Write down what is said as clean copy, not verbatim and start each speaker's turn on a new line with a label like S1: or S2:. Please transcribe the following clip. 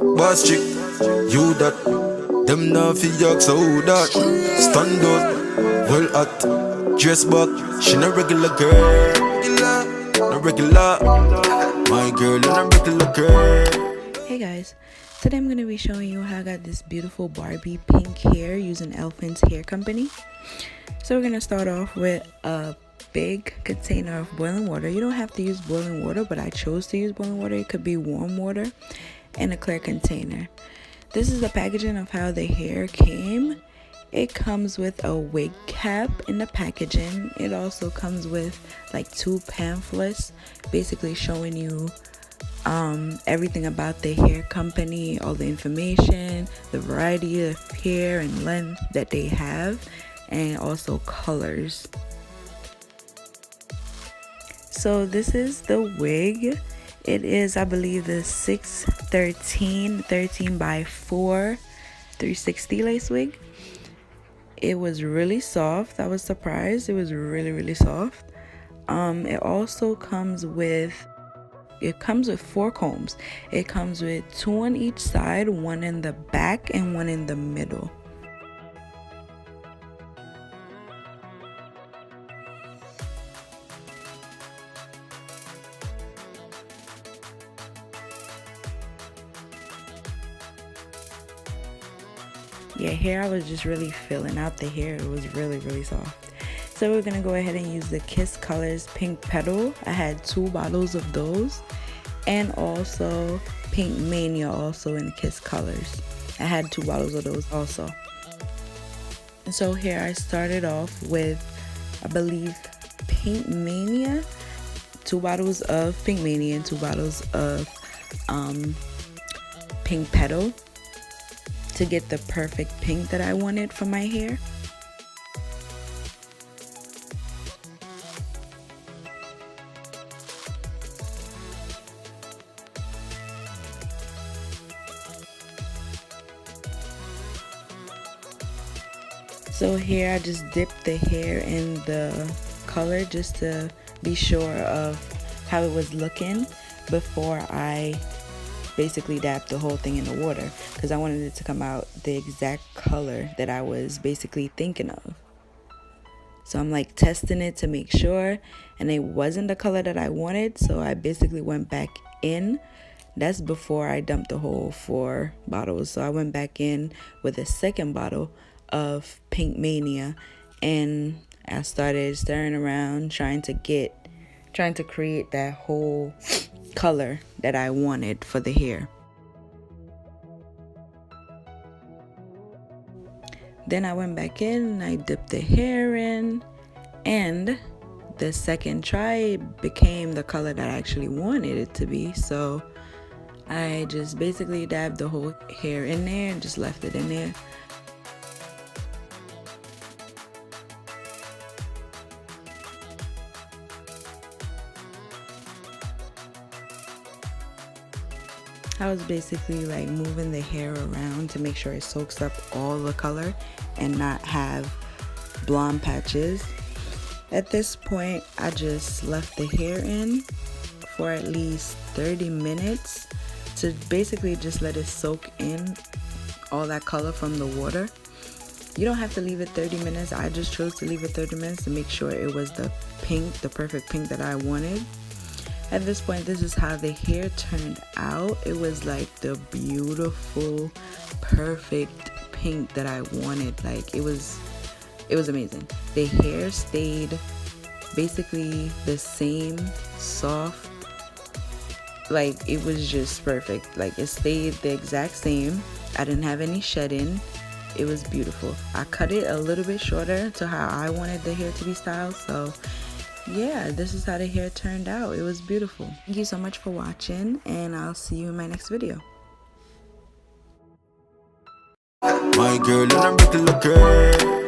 S1: boss chick, you that. Them now fi ask who that. Stand out, well hot, dress back. She no regular girl, no regular. My girl, no regular girl.
S2: Hey guys, today I'm going to be showing you how I got this beautiful Barbie pink hair using Elfin's hair company. So we're going to start off with a big container of boiling water. You don't have to use boiling water, but I chose to use boiling water. It could be warm water, and a clear container. This is the packaging of how the hair came. It comes with a wig cap in the packaging. It also comes with like 2 pamphlets basically showing you everything about the hair company, all the information, the variety of hair and length that they have, and also colors. So this is the wig. It is, I believe, the 13 by 4 360 lace wig. It was really soft. I was surprised. It was really soft. It also comes with 4 combs. It comes with 2 on each side, 1 in the back and 1 in the middle. Yeah, here I was just really filling out the hair. It was really soft. So we're gonna go ahead and use the Kiss Colors Pink Petal. I had 2 bottles of those, and also Pink Mania, also in Kiss Colors. I had 2 bottles of those also. And so here I started off with, I believe, Pink Mania, 2 bottles of Pink Mania and 2 bottles of Pink Petal, to get the perfect pink that I wanted for my hair. So here I just dipped the hair in the color just to be sure of how it was looking before I basically dabbed the whole thing in the water, because I wanted it to come out the exact color that I was basically thinking of. So I'm like testing it to make sure, and it wasn't the color that I wanted, so I basically went back in. That's before I dumped the whole 4 bottles. So I went back in with a second bottle of Pink Mania, and I started stirring around trying to create that whole color that I wanted for the hair. Then I went back in and I dipped the hair in, and the second try became the color that I actually wanted it to be. So I just basically dabbed the whole hair in there and just left it in there. I was basically like moving the hair around to make sure it soaks up all the color and not have blonde patches. At this point, I just left the hair in for at least 30 minutes to basically just let it soak in all that color from the water. You don't have to leave it 30 minutes. I just chose to leave it 30 minutes to make sure it was the perfect pink that I wanted. At this point, this is how the hair turned out. It was like the beautiful, perfect pink that I wanted. Like it was amazing. The hair stayed basically the same, soft. Like it was just perfect. Like it stayed the exact same. I didn't have any shedding. It was beautiful. I cut it a little bit shorter to how I wanted the hair to be styled. So yeah, this is how the hair turned out. It was beautiful. Thank you so much for watching, and I'll see you in my next video.
S1: My girl, and I'm regular girl.